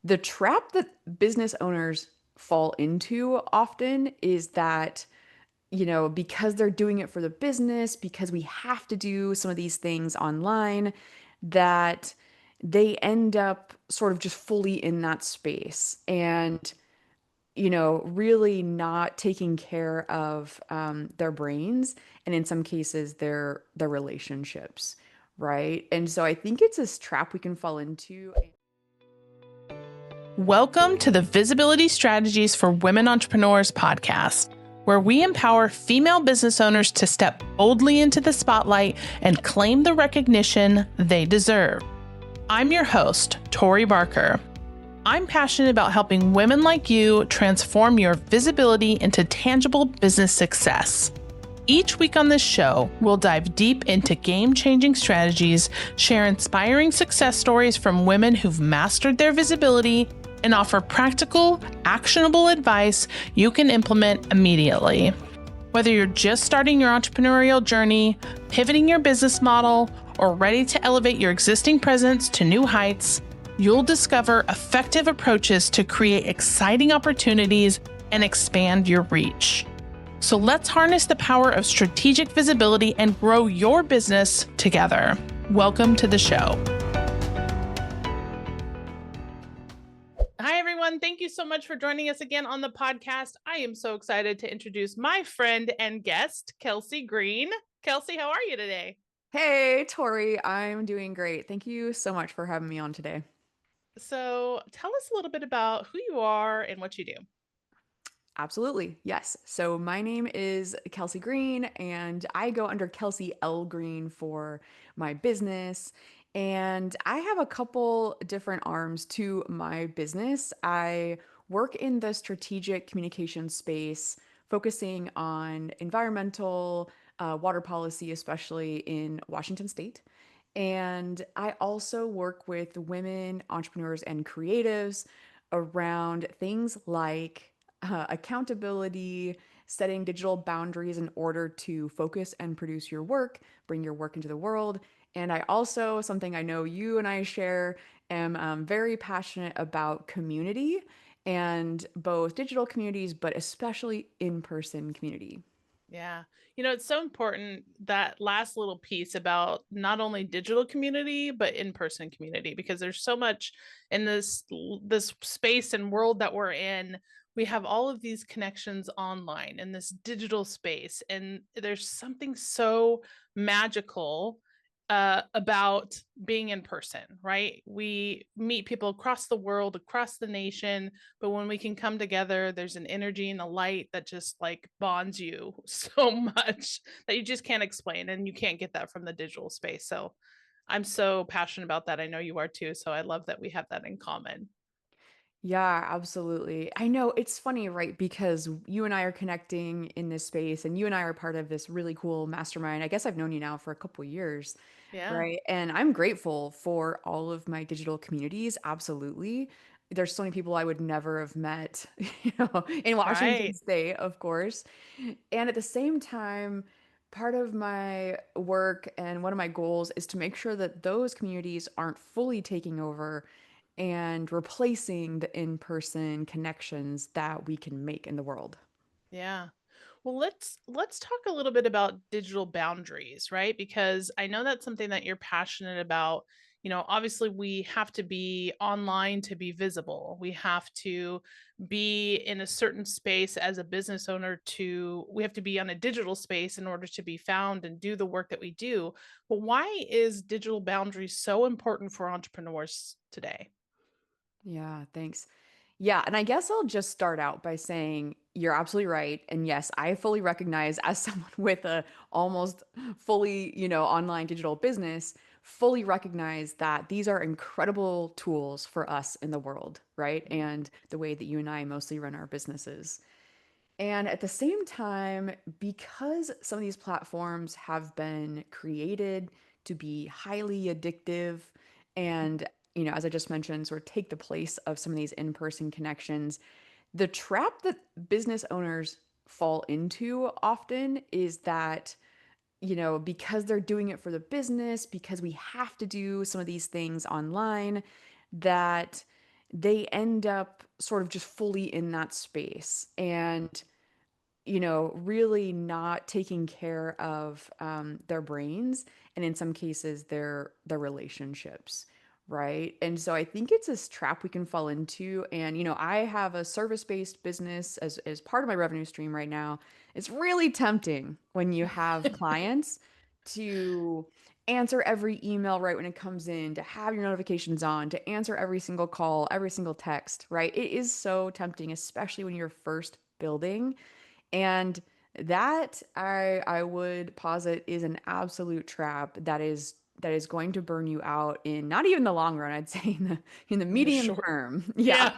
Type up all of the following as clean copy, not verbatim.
The trap that business owners fall into often is that, because they're doing it for the business, because we have to do some of these things online, that they end up sort of just fully in that space and, really not taking care of their brains and in some cases their relationships, right? And so I think it's this trap we can fall into. Welcome to the Visibility Strategies for Women Entrepreneurs podcast, where we empower female business owners to step boldly into the spotlight and claim the recognition they deserve. I'm your host, Tori Barker. I'm passionate about helping women like you transform your visibility into tangible business success. Each week on this show, we'll dive deep into game-changing strategies, share inspiring success stories from women who've mastered their visibility, and offer practical, actionable advice you can implement immediately. Whether you're just starting your entrepreneurial journey, pivoting your business model, or ready to elevate your existing presence to new heights, you'll discover effective approaches to create exciting opportunities and expand your reach. So let's harness the power of strategic visibility and grow your business together. Welcome to the show. Hi, everyone. Thank you so much for joining us again on the podcast. I am so excited to introduce my friend and guest, Kelsey Green. Kelsey, how are you today? Hey, Tori, I'm doing great. Thank you so much for having me on today. So tell us a little bit about who you are and what you do. Absolutely. Yes. So my name is Kelsey Green, and I go under Kelsey L. Green for my business. And I have a couple different arms to my business. I work in the strategic communication space, focusing on environmental, water policy, especially in Washington State. And I also work with women entrepreneurs and creatives around things like accountability, setting digital boundaries in order to focus and produce your work, bring your work into the world. And I also, something I know you and I share, am very passionate about community and both digital communities, but especially in person community. Yeah. It's so important that last little piece about not only digital community, but in-person community, because there's so much in this space and world that we're in. We have all of these connections online in this digital space, and there's something so magical about being in person, right? We meet people across the world, across the nation, but when we can come together, there's an energy and a light that just like bonds you so much that you just can't explain, and you can't get that from the digital space. So I'm so passionate about that. I know you are too. So I love that we have that in common. Yeah, absolutely. I know it's funny, right? Because you and I are connecting in this space, and you and I are part of this really cool mastermind. I guess I've known you now for a couple years, Yeah. right? And I'm grateful for all of my digital communities. Absolutely. There's so many people I would never have met, in Washington Right. State, of course. And at the same time, part of my work and one of my goals is to make sure that those communities aren't fully taking over and replacing the in-person connections that we can make in the world. Yeah. Well, let's talk a little bit about digital boundaries, right? Because I know that's something that you're passionate about. Obviously we have to be online to be visible. We have to be in a certain space as a business owner to we have to be on a digital space in order to be found and do the work that we do. But why is digital boundaries so important for entrepreneurs today? Yeah, thanks. Yeah, and I guess I'll just start out by saying you're absolutely right. And yes, I fully recognize as someone with a almost fully, online digital business, fully recognize that these are incredible tools for us in the world, right? And the way that you and I mostly run our businesses. And at the same time, because some of these platforms have been created to be highly addictive and, as I just mentioned, sort of take the place of some of these in-person connections, the trap that business owners fall into often is that, because they're doing it for the business, because we have to do some of these things online, that they end up sort of just fully in that space and really not taking care of their brains and in some cases their relationships, right? And so I think it's this trap we can fall into. And I have a service-based business as part of my revenue stream right now. It's really tempting when you have clients to answer every email right when it comes in, to have your notifications on, to answer every single call, every single text, right? It is so tempting, especially when you're first building. And that I would posit is an absolute trap that is going to burn you out in not even the long run, I'd say in the The medium short. term. Yeah.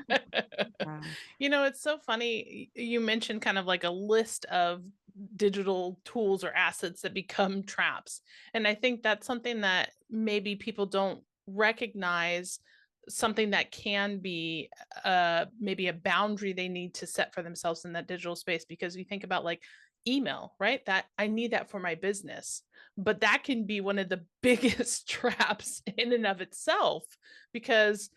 Yeah. Yeah. It's so funny. You mentioned kind of like a list of digital tools or assets that become traps. And I think that's something that maybe people don't recognize, something that can be maybe a boundary they need to set for themselves in that digital space. Because you think about like email, right? That I need that for my business. But that can be one of the biggest traps in and of itself, because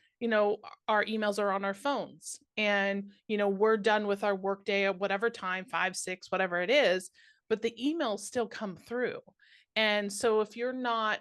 our emails are on our phones, and we're done with our workday at whatever time, 5 6, whatever it is, but the emails still come through. And so if you're not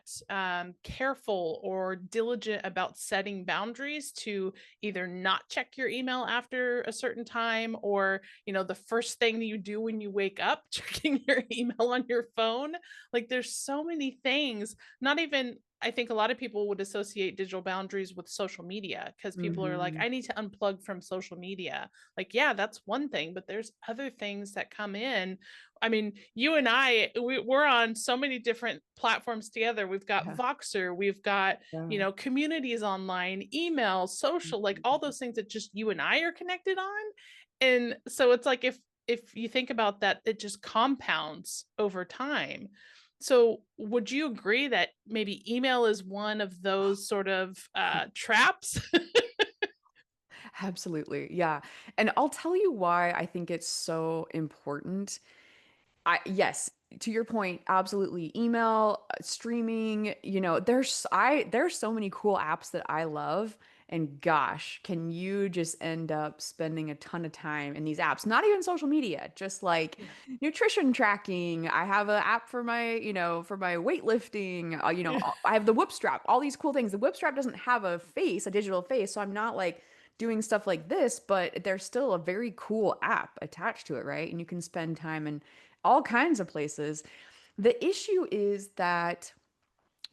careful or diligent about setting boundaries to either not check your email after a certain time, or the first thing that you do when you wake up checking your email on your phone, like there's so many things. Not even, I think a lot of people would associate digital boundaries with social media, because people are like, Hmm. I need to unplug from social media. Like, yeah, that's one thing, but there's other things that come in. I mean, you and we're on so many different platforms together. We've got Yeah. Voxer, we've got, Yeah. communities online, email, social, like all those things that just you and I are connected on. And so it's like, if you think about that, it just compounds over time. So, would you agree that maybe email is one of those sort of traps? Absolutely. Yeah. And I'll tell you why I think it's so important. Yes, to your point, absolutely. Email, streaming, there's so many cool apps that I love. And gosh, can you just end up spending a ton of time in these apps? Not even social media, just like Yeah. nutrition tracking. I have an app for my weightlifting. Yeah. I have the Whoop Strap, all these cool things. The Whoop Strap doesn't have a face, a digital face, so I'm not like doing stuff like this, but there's still a very cool app attached to it, right? And you can spend time in all kinds of places. The issue is that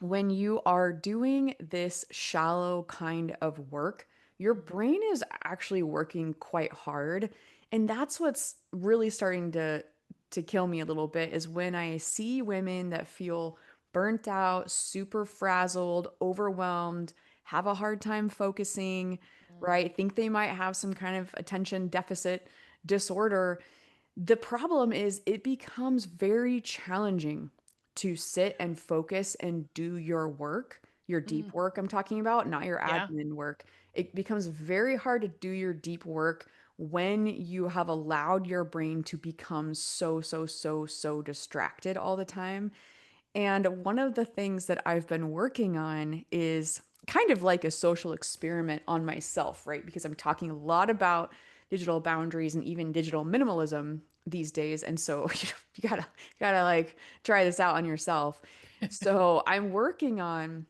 when you are doing this shallow kind of work, your brain is actually working quite hard. And that's what's really starting to kill me a little bit is when I see women that feel burnt out, super frazzled, overwhelmed, have a hard time focusing, Mm, right? Think they might have some kind of attention deficit disorder. The problem is it becomes very challenging to sit and focus and do your work, your mm, deep work I'm talking about, not your yeah. admin work. It becomes very hard to do your deep work when you have allowed your brain to become so, so, so, so distracted all the time. And one of the things that I've been working on is kind of like a social experiment on myself, right? Because I'm talking a lot about digital boundaries and even digital minimalism these days. And so you gotta like try this out on yourself. So I'm working on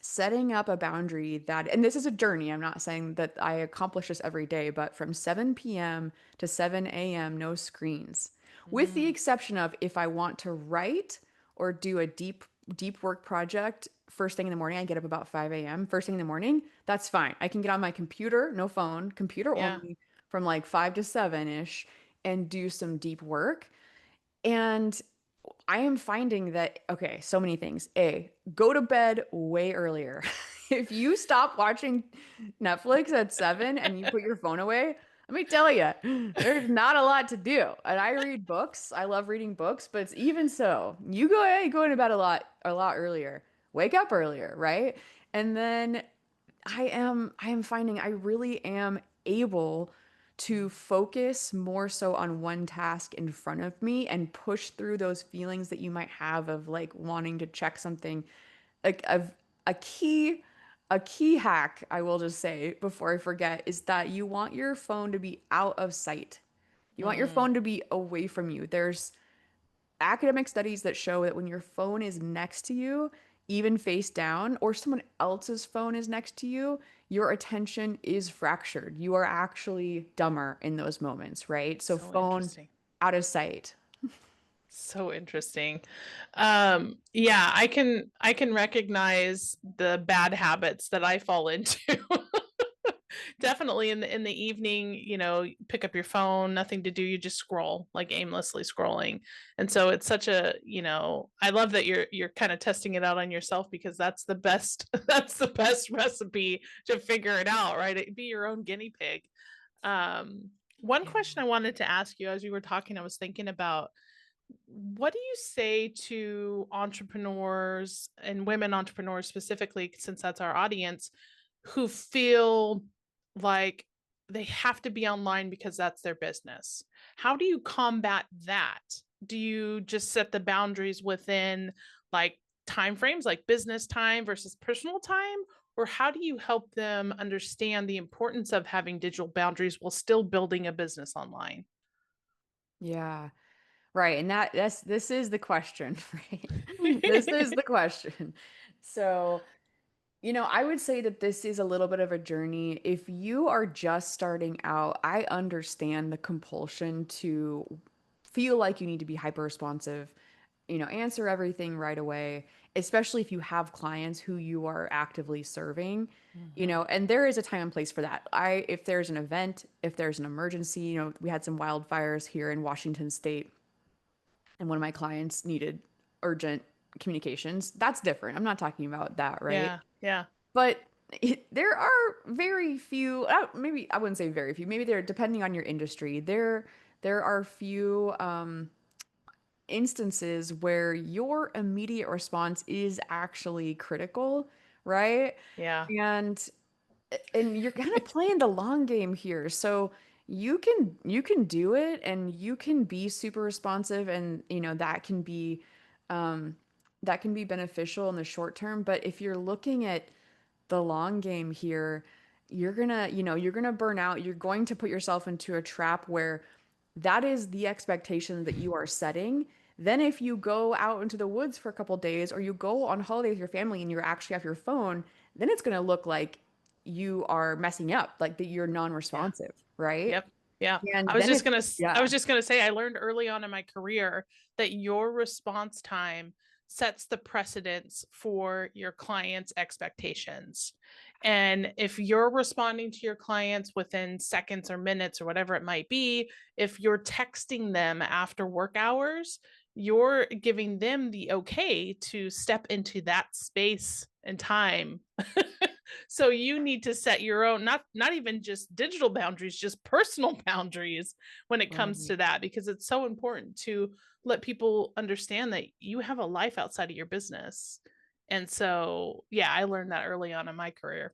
setting up a boundary that, and this is a journey. I'm not saying that I accomplish this every day, but from 7 p.m. to 7 a.m., no screens, with the Mm, exception of if I want to write or do a deep work project first thing in the morning. I get up about 5 a.m. First thing in the morning, that's fine. I can get on my computer, no phone, computer yeah. only from like 5 to 7 ish and do some deep work. And I am finding that, okay, so many things. A, go to bed way earlier. If you stop watching Netflix at 7 and you put your phone away, let me tell you, there's not a lot to do. And I read books. I love reading books, but it's even so, you go into bed a lot earlier. Wake up earlier, right? And then I am finding I really am able to focus more so on one task in front of me and push through those feelings that you might have of like wanting to check something. Like a key a key hack, I will just say before I forget, is that you want your phone to be out of sight. You want your Mm, phone to be away from you. There's academic studies that show that when your phone is next to you, even face down, or someone else's phone is next to you, your attention is fractured. You are actually dumber in those moments, right? So, so phone interesting. out of sight. So interesting. Yeah, I can recognize the bad habits that I fall into. Definitely in the evening, pick up your phone, nothing to do, you just scroll, like aimlessly scrolling. And so it's such a, I love that you're kind of testing it out on yourself, because that's the best that's the best recipe to figure it out, right? Be your own guinea pig. One Yeah. question I wanted to ask you as you were talking, I was thinking about, what do you say to entrepreneurs and women entrepreneurs specifically, since that's our audience, who feel like they have to be online because that's their business? How do you combat that? Do you just set the boundaries within, like, time frames, like business time versus personal time? Or how do you help them understand the importance of having digital boundaries while still building a business online? Yeah. Right. And this is the question, right? This is the question. So, I would say that this is a little bit of a journey. If you are just starting out, I understand the compulsion to feel like you need to be hyper responsive, answer everything right away, especially if you have clients who you are actively serving, Mhm. and there is a time and place for that. If there's an event, if there's an emergency, we had some wildfires here in Washington State and one of my clients needed urgent communications. That's different. I'm not talking about that, right? Yeah, yeah, But there are very few, maybe I wouldn't say very few, maybe there, depending on your industry, there are few instances where your immediate response is actually critical, right? yeah. And you're kind of playing the long game here. So you can do it and you can be super responsive and um that can be beneficial in the short term. But if you're looking at the long game here, you're gonna burn out. You're going to put yourself into a trap where that is the expectation that you are setting. Then if you go out into the woods for a couple days or you go on holiday with your family and you're actually off your phone, then it's going to look like you are messing up, like that you're Yeah. non-responsive, right? Yep. Yeah. And then if I was yeah, just going to say, I learned early on in my career that your response time sets the precedence for your clients' expectations. And if you're responding to your clients within seconds or minutes or whatever it might be, if you're texting them after work hours, you're giving them the okay to step into that space and time. So you need to set your own, not even just digital boundaries, just personal boundaries when it comes right. to that, because it's so important to let people understand that you have a life outside of your business. And so, yeah, I learned that early on in my career.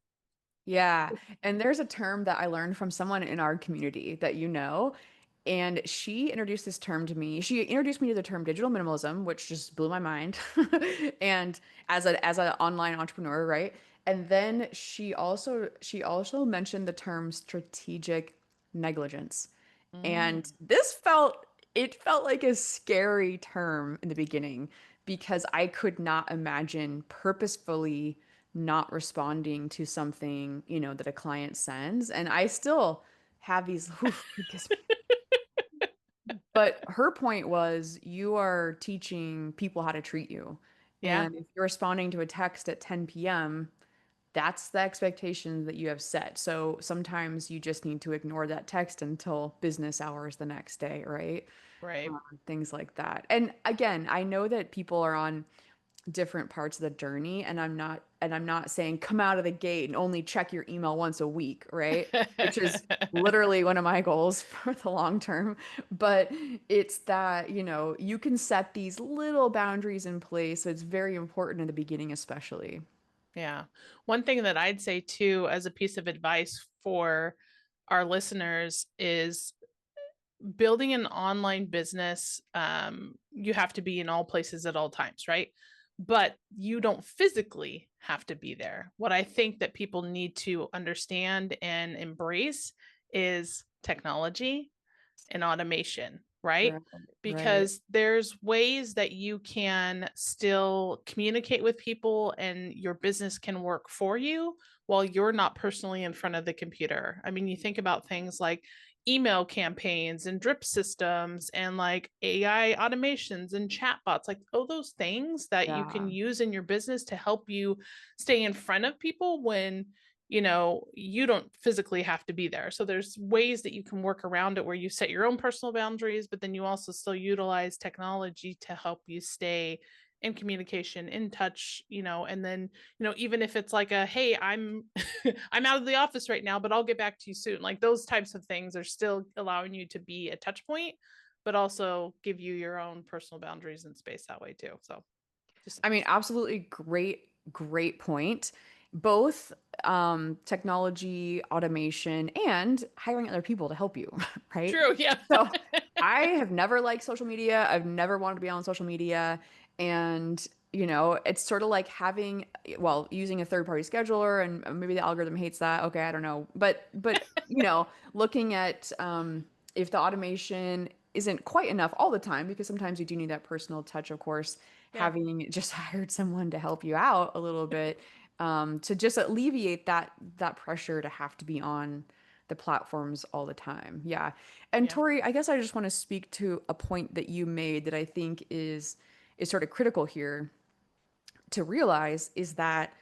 Yeah. And there's a term that I learned from someone in our community that and she introduced this term to me. She introduced me to the term digital minimalism, which just blew my mind. And as an online entrepreneur, right? And then she also mentioned the term strategic negligence. And Mm, it felt like a scary term in the beginning because I could not imagine purposefully not responding to something, that a client sends. And I still have these, oof, it gets me. But her point was you are teaching people how to treat you. yeah, And if you're responding to a text at 10 p.m., that's the expectation that you have set. So sometimes you just need to ignore that text until business hours the next day, right? right. Things like that. And again, I know that people are on different parts of the journey and I'm not saying come out of the gate and only check your email once a week, right? Which is literally one of my goals for the long term. But it's that, you can set these little boundaries in place. So it's very important in the beginning, especially. Yeah. One thing that I'd say too, as a piece of advice for our listeners, is building an online business. You have to be in all places at all times, right? but you don't physically have to be there. What I think that people need to understand and embrace is technology and automation, right? Right, right. Because there's ways that you can still communicate with people and your business can work for you while you're not personally in front of the computer. I mean, you think about things like email campaigns and drip systems and like AI automations and chatbots, like all those things that you can Yeah. use in your business to help you stay in front of people when you don't physically have to be there. So there's ways that you can work around it where you set your own personal boundaries, but then you also still utilize technology to help you stay in communication, in touch, and then, even if it's like a, hey, I'm I'm out of the office right now, but I'll get back to you soon. Like those types of things are still allowing you to be a touch point, but also give you your own personal boundaries and space that way too. So just I mean, absolutely great point. Both technology, automation, and hiring other people to help you, right? true. Yeah. So I have never liked social media. I've never wanted to be on social media. And, it's sort of like having, well, using a third-party scheduler, and maybe the algorithm hates that. Okay, I don't know. But, looking at if the automation isn't quite enough all the time, because sometimes you do need that personal touch, of course, Yeah. having just hired someone to help you out a little bit, to just alleviate that pressure to have to be on the platforms all the time. Yeah. And Yeah. Tori, I guess I just want to speak to a point that you made that I think is sort of critical here to realize is that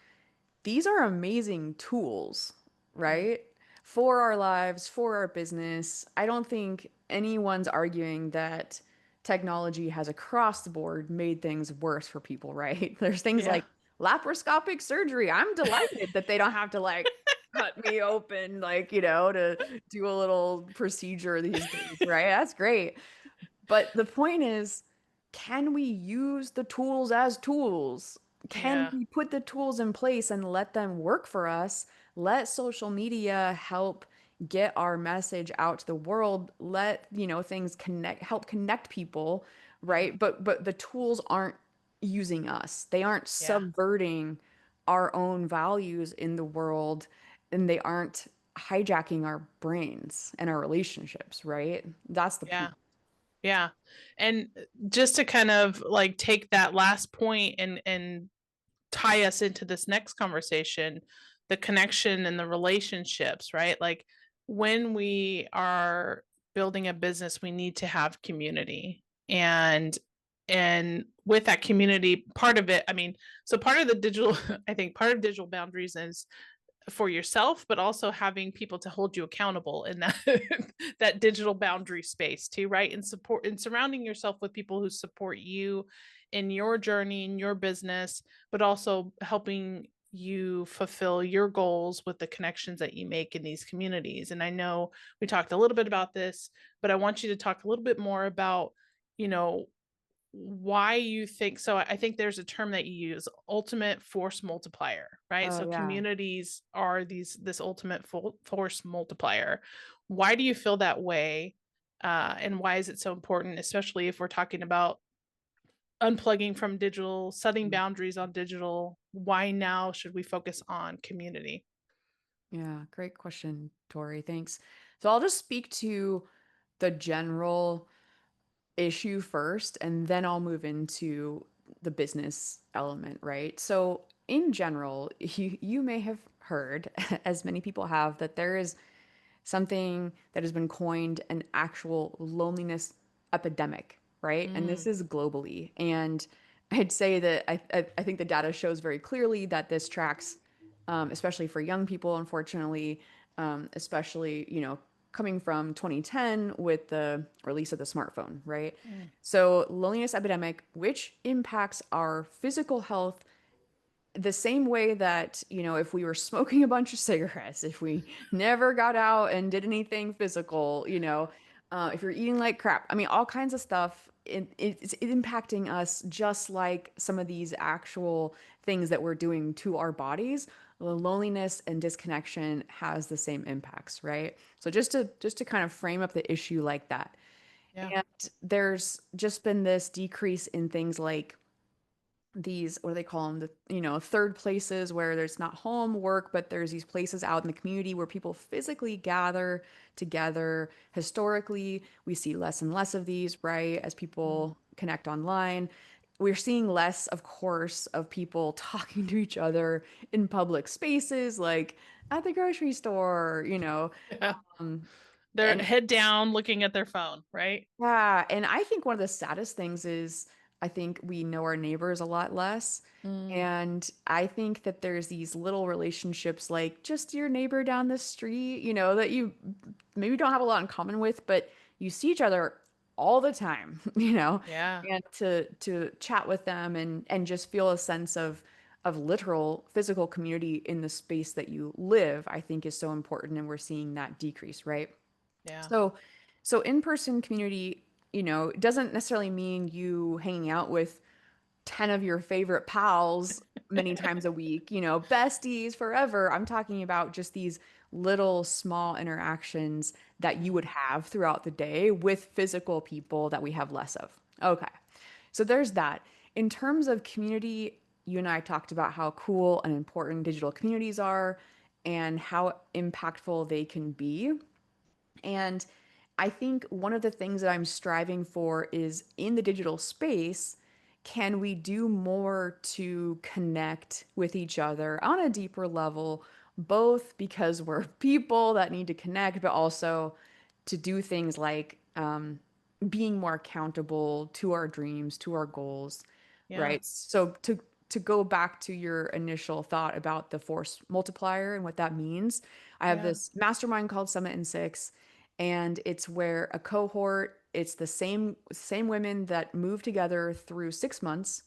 these are amazing tools, Mm, right? For our lives, for our business. I don't think anyone's arguing that technology has across the board made things worse for people, right? There's things yeah. like laparoscopic surgery. I'm delighted that they don't have to like cut me open, like, to do a little procedure these days, right? That's great. But the point is, can we use the tools as tools? Can Yeah. we put the tools in place and let them work for us? Let social media help get our message out to the world. Let, things connect, help connect people, Yeah. right? But the tools aren't using us. They aren't Yeah. subverting our own values in the world, and they aren't hijacking our brains and our relationships, right? That's the Yeah. point. Yeah. And just to kind of like take that last point and tie us into this next conversation, the connection and the relationships, right? Like when we are building a business, we need to have community. And with that community, part of it, I mean, so part of the digital, I think part of digital boundaries is for yourself, but also having people to hold you accountable in that that digital boundary space too, right? And support and surrounding yourself with people who support you in your journey, in your business, but also helping you fulfill your goals with the connections that you make in these communities. And I know we talked a little bit about this, but I want you to talk a little bit more about, you know, why you think so. I think there's a term that you use, ultimate force multiplier, right? Oh So yeah. communities are this ultimate force multiplier. Why do you feel that way? And why is it so important, especially if we're talking about unplugging from digital, setting boundaries on digital? Why now should we focus on community? Yeah, great question, Tori. Thanks. So I'll just speak to the general issue first, and then I'll move into the business element, right? So in general, you may have heard, as many people have, that there is something that has been coined an actual loneliness epidemic, right? And this Mm, is globally. And I'd say that I think the data shows very clearly that this tracks, especially for young people, unfortunately, especially, coming from 2010 with the release of the smartphone, right? mm, So, loneliness epidemic, which impacts our physical health the same way that, if we were smoking a bunch of cigarettes, if we never got out and did anything physical, if you're eating like crap, I mean, all kinds of stuff, it's impacting us just like some of these actual things that we're doing to our bodies. The loneliness and disconnection has the same impacts, right? So just to kind of frame up the issue like that. yeah. And there's just been this decrease in things like these, what do they call them, the third places where there's not home work, but there's these places out in the community where people physically gather together. Historically, we see less and less of these, right, as Mm. people connect online. We're seeing less, of course, of people talking to each other in public spaces, like at the grocery store, Yeah. um, They're and head down looking at their phone, right? yeah, and I think one of the saddest things is I think we know our neighbors a lot less. Mm. And I think that there's these little relationships like just your neighbor down the street, that you maybe don't have a lot in common with, but you see each other all the time, Yeah. and to chat with them and just feel a sense of literal physical community in the space that you live, I think is so important. And we're seeing that decrease, right? Yeah. So, so in-person community, doesn't necessarily mean you hanging out with 10 of your favorite pals many times a week, besties forever. I'm talking about just these little small interactions that you would Mm. have throughout the day with physical people that we have less of. Okay. So there's that. In terms of community, you and I talked about how cool and important digital communities are and how impactful they can be. And I think one of the things that I'm striving for is in the digital space, can we do more to connect with each other on a deeper level, both because we're people that need to connect, but also to do things like being more accountable to our dreams, to our goals, Yeah. right? So to go back to your initial thought about the force multiplier and what that means, I have Yeah. this mastermind called Summit in Six, and it's where a cohort, it's the same women that move together through 6 months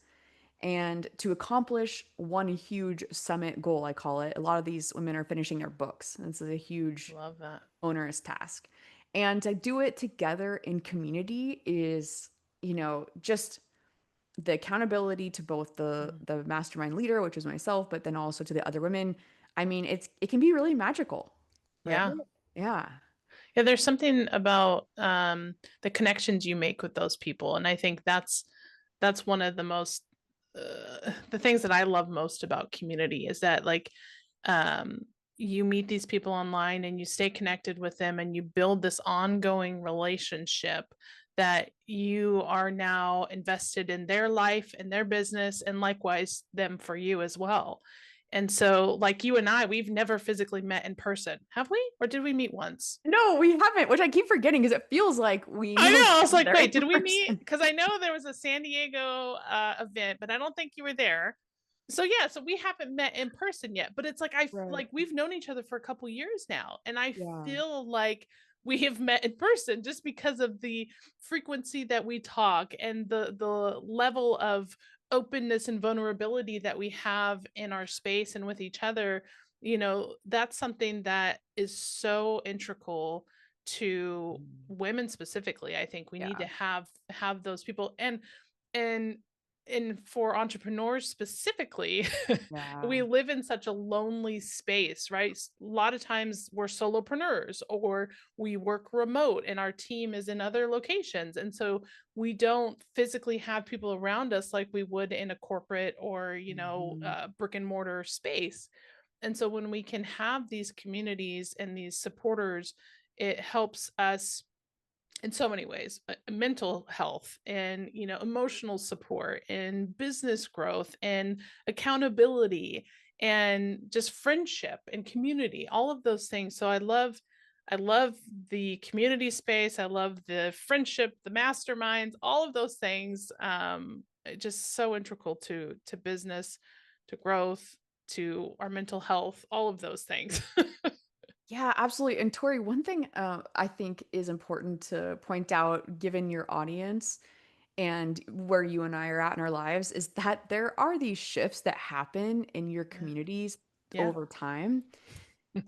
and to accomplish one huge summit goal, I call it. A lot of these women are finishing their books. This is a huge Love that. onerous task. And to do it together in community is, just the accountability to both the Mm. the mastermind leader, which is myself, but then also to the other women. I mean, it can be really magical, right? Yeah. Yeah. Yeah, there's something about the connections you make with those people, and I think that's one of the most the things that I love most about community is that like um, you meet these people online and you stay connected with them and you build this ongoing relationship that you are now invested in their life and their business and likewise them for you as well. And so, like you and I, we've never physically met in person, have we? Or did we meet once? No, we haven't, which I keep forgetting because it feels like we I know know. I each was like, other wait, in did we meet? person. Because I know there was a San Diego event, but I don't think you were there. So yeah, so we haven't met in person yet, but it's like Right. like we've known each other for a couple years now, and I Yeah. feel like we have met in person just because of the frequency that we talk and the level of openness and vulnerability that we have in our space and with each other. That's something that is so integral to women specifically. I think we need Yeah. to have those people and and for entrepreneurs specifically, we Yeah. live in such a lonely space, right? A lot of times we're solopreneurs or we work remote and our team is in other locations. And so we don't physically have people around us like we would in a corporate or, Mhm. brick and mortar space. And so when we can have these communities and these supporters, it helps us in so many ways, mental health and emotional support and business growth and accountability and just friendship and community, all of those things. So I love the community space, I love the friendship, the masterminds, all of those things, just so integral to business, to growth, to our mental health, all of those things. Yeah, absolutely. And Tori, one thing I think is important to point out, given your audience and where you and I are at in our lives, is that there are these shifts that happen in your Yeah. communities Yeah. over time.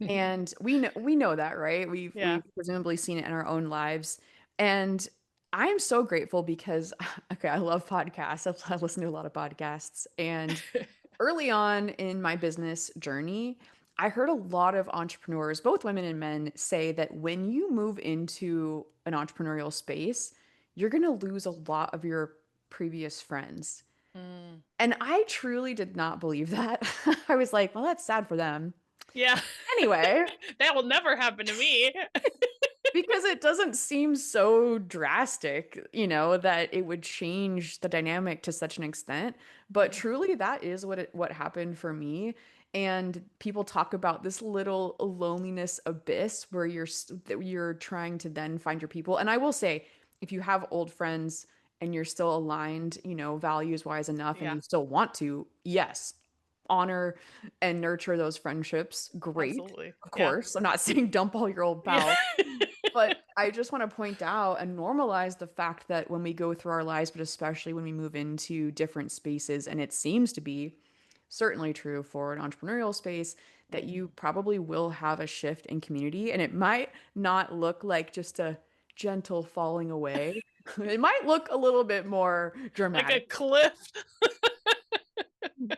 And we know that, right? We've Yeah. we've presumably seen it in our own lives. And I am so grateful because okay, I love podcasts. I listen to a lot of podcasts. And early on in my business journey, I heard a lot of entrepreneurs, both women and men, say that when you move into an entrepreneurial space, you're going to lose a lot of your previous friends. Mm. And I truly did not believe that. I was like, well, that's sad for them. Yeah. Anyway, That will never happen to me. because it doesn't seem so drastic, that it would change the dynamic to such an extent. But Yeah. truly, that is what happened for me. And people talk about this little loneliness abyss where that you're trying to then find your people. And I will say, if you have old friends and you're still aligned, values wise enough, and Yeah, you still want to, yes, honor and nurture those friendships. Great. absolutely. Of Yeah. course, I'm not saying dump all your old Yeah. pals, but I just want to point out and normalize the fact that when we go through our lives, but especially when we move into different spaces, and it seems to be certainly true for an entrepreneurial space, that you Mhm. probably will have a shift in community. And it might not look like just a gentle falling away. It might look a little bit more Like a dramatic. cliff.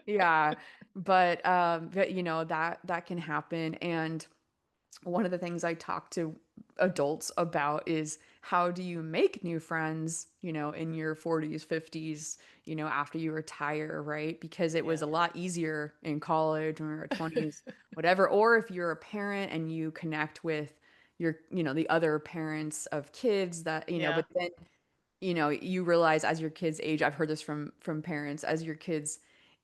Yeah. But that can happen. And one of the things I talk to adults about is how do you make new friends, in your 40s, 50s, after you retire, right? Because it was Yeah. a lot easier in college or 20s, whatever. Or if you're a parent and you connect with the other parents of kids Yeah. but then you realize as your kids age, I've heard this from parents, as your kids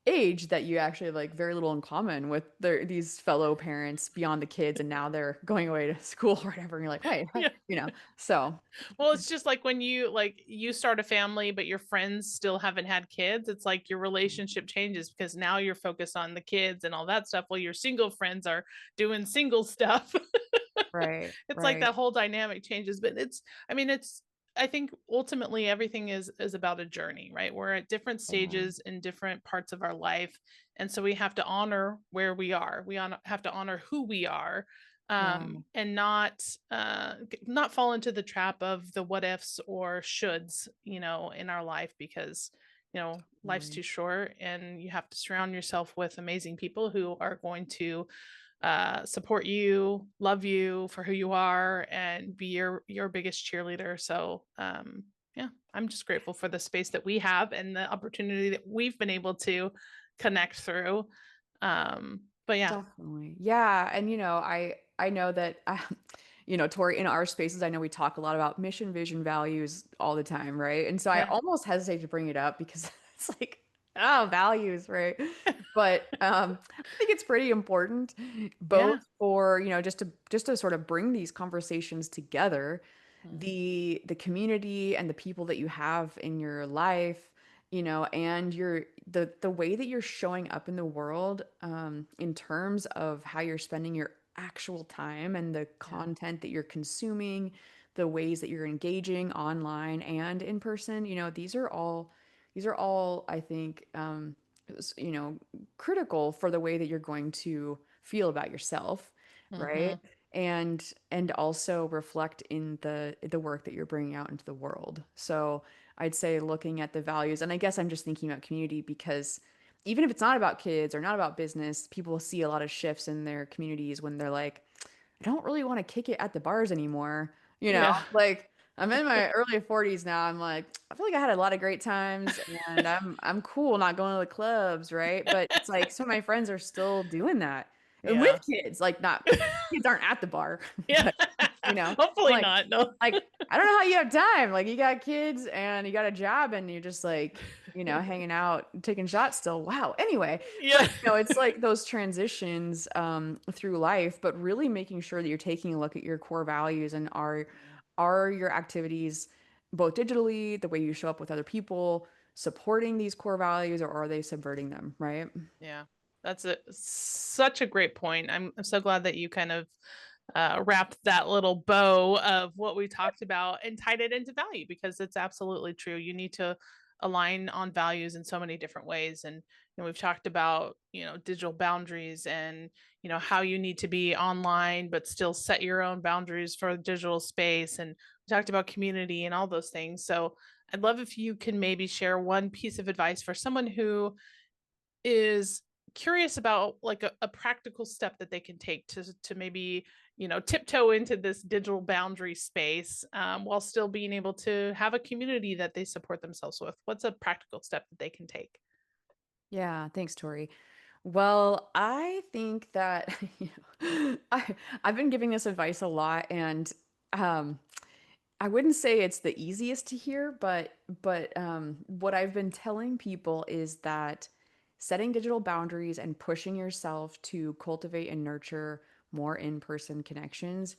age, that you actually have like very little in common with these fellow parents beyond the kids, and now they're going away to school or whatever, and you're like, wait, what? Yeah. So Well, it's just like when you start a family, but your friends still haven't had kids. It's like your relationship changes because now you're focused on the kids and all that stuff, while your single friends are doing single stuff. right, It's like right, that whole dynamic changes. But I mean, I think ultimately everything is about a journey, right? We're at different yeah, stages in different parts of our life. And so we have to honor where we are. Have to honor who we are, yeah, and not fall into the trap of the what ifs or shoulds, in our life, because life's totally. too short, and you have to surround yourself with amazing people who are going to support you, love you for who you are, and be your biggest cheerleader. So, yeah, I'm just grateful for the space that we have and the opportunity that we've been able to connect through. But yeah, Definitely. Yeah. And I know that Tori, in our spaces, I know we talk a lot about mission, vision, values all the time, right? And so I yeah, almost hesitate to bring it up because it's like, oh, values, right? But I think it's pretty important both yeah, for, just to sort of bring these conversations together, mhm, the community and the people that you have in your life, and the way that you're showing up in the world, in terms of how you're spending your actual time and the yeah, content that you're consuming, the ways that you're engaging online and in person. These are all, I think, critical for the way that you're going to feel about yourself, right? hmm, And also reflect in the work that you're bringing out into the world. So I'd say looking at the values, and I guess I'm just thinking about community because even if it's not about kids or not about business, people see a lot of shifts in their communities when they're like, I don't really want to kick it at the bars anymore. yeah, Like I'm in my early 40s now. I'm like, I feel like I had a lot of great times and I'm cool not going to the clubs, right? But it's like some of my friends are still doing that. And with yeah, kids, like not kids aren't at the bar, yeah. but I'm Hopefully like not. No. I don't know how you have time. Like you got kids and you got a job and you're just like, hanging out, taking shots still. Wow. Anyway, Yeah. but it's like those transitions through life, but really making sure that you're taking a look at your core values and are your activities both digitally, the way you show up with other people, supporting these core values, or are they subverting them, right? Yeah, that's such a great point. I'm so glad that you kind of wrapped that little bow of what we talked about and tied it into value, because it's absolutely true. You need to align on values in so many different ways. And we've talked about digital boundaries, and how you need to be online but still set your own boundaries for digital space. And we talked about community and all those things. So I'd love if you can maybe share one piece of advice for someone who is curious about like a practical step that they can take to maybe, tiptoe into this digital boundary space, while still being able to have a community that they support themselves with. What's a practical step that they can take? Yeah, thanks, Tori. Well, I think that I've been giving this advice a lot, and um, I wouldn't say it's the easiest to hear, but what I've been telling people is that setting digital boundaries and pushing yourself to cultivate and nurture more in-person connections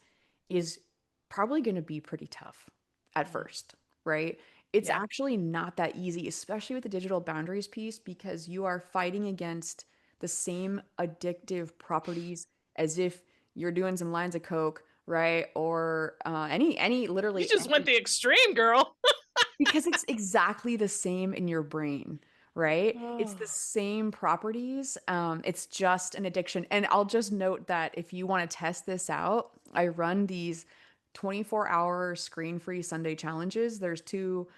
is probably going to be pretty tough at Mm, first, right? It's yeah. actually not that easy, especially with the digital boundaries piece, because you are fighting against the same addictive properties as if you're doing some lines of coke, right? Or any You literally just went any, the extreme, girl. because it's exactly the same in your brain, right? It's the Oh, same properties. It's just an addiction. And I'll just note that if you want to test this out, I run these 24-hour screen-free Sunday challenges. There's two,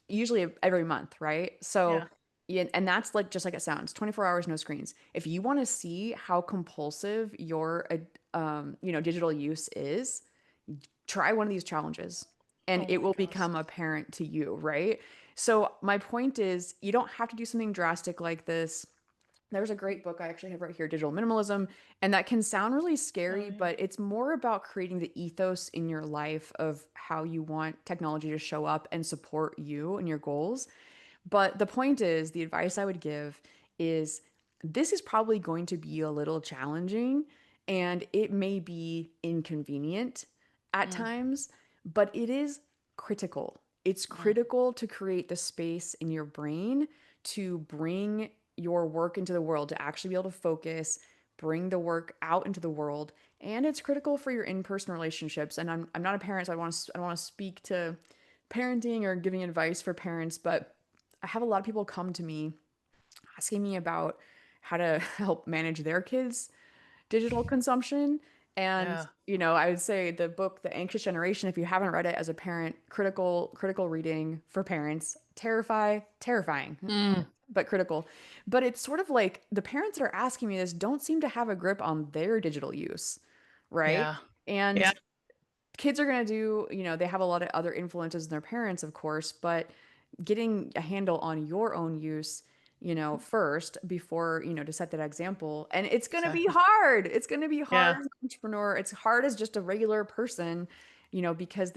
usually every month, right? So, yeah. yeah, and that's like just like it sounds, 24 hours, no screens. If you want to see how compulsive your, digital use is, try one of these challenges and Oh it my will gosh. become apparent to you, right? So, my point is, you don't have to do something drastic like this. There's a great book I actually have right here, Digital Minimalism, and that can sound really Oh scary, yeah. but it's more about creating the ethos in your life of how you want technology to show up and support you and your goals. But the point is, the advice I would give is this is probably going to be a little challenging and it may be inconvenient at Mm, times, but it is critical. It's mm, critical to create the space in your brain to bring your work into the world, to actually be able to focus, bring the work out into the world. And it's critical for your in-person relationships. And I'm not a parent, so I don't want to speak to parenting or giving advice for parents, but I have a lot of people come to me asking me about how to help manage their kids' digital consumption. And, yeah. I would say the book, The Anxious Generation, if you haven't read it as a parent, critical reading for parents, terrifying, Mm, but critical. But it's sort of like the parents that are asking me this don't seem to have a grip on their digital use, right? yeah. Yeah. And kids are going to do, they have a lot of other influences in their parents, of course, but getting a handle on your own use, first before, to set that example. And it's going to be Exactly. hard. It's going to be hard Yeah. as an entrepreneur. It's hard as just a regular person, because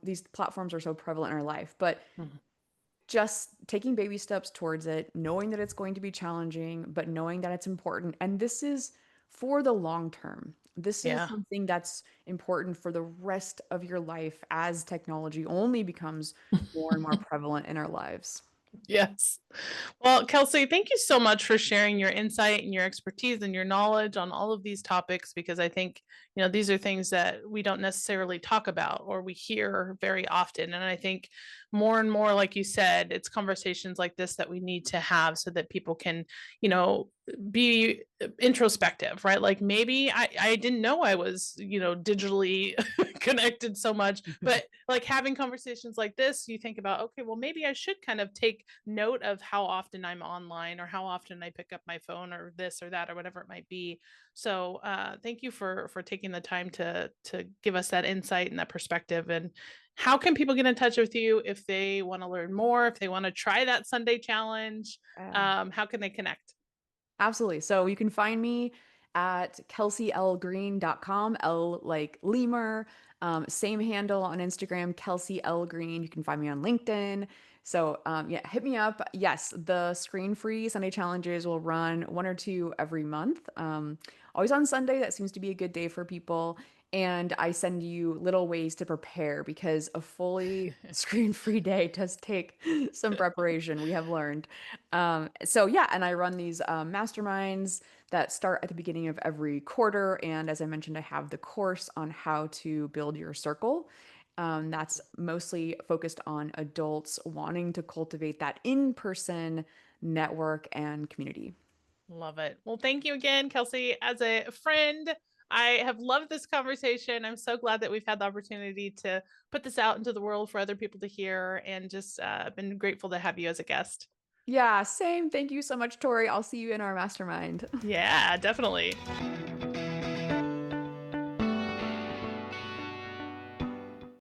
these platforms are so prevalent in our life. But Mhm. just taking baby steps towards it, knowing that it's going to be challenging, but knowing that it's important. And this is for the long term. This is Yeah. something that's important for the rest of your life as technology only becomes more and more prevalent in our lives. Yes. Well, Kelsey, thank you so much for sharing your insight and your expertise and your knowledge on all of these topics, because I think, these are things that we don't necessarily talk about or we hear very often. And I think more and more, like you said, it's conversations like this that we need to have so that people can, be introspective, right? Like maybe I didn't know I was, digitally connected so much, but like having conversations like this, you think about, okay, well, maybe I should kind of take note of how often I'm online or how often I pick up my phone or this or that or whatever it might be. So thank you for taking the time to give us that insight and that perspective. And how can people get in touch with you if they want to learn more, if they want to try that Sunday challenge? How can they connect? Absolutely. So you can find me at kelseylgreen.com, L like lemur. Same handle on Instagram, Kelsey L Green. You can find me on LinkedIn. So yeah, hit me up. Yes, the screen-free Sunday challenges will run one or two every month. Always on Sunday. That seems to be a good day for people. And I send you little ways to prepare because a fully screen-free day does take some preparation, we have learned. So yeah, and I run these masterminds that start at the beginning of every quarter. And as I mentioned, I have the course on how to build your circle. That's mostly focused on adults wanting to cultivate that in-person network and community. Love it. Well, thank you again, Kelsey. As a friend, I have loved this conversation. I'm so glad that we've had the opportunity to put this out into the world for other people to hear, and just been grateful to have you as a guest. Yeah, same. Thank you so much, Tori. I'll see you in our mastermind. Yeah, definitely.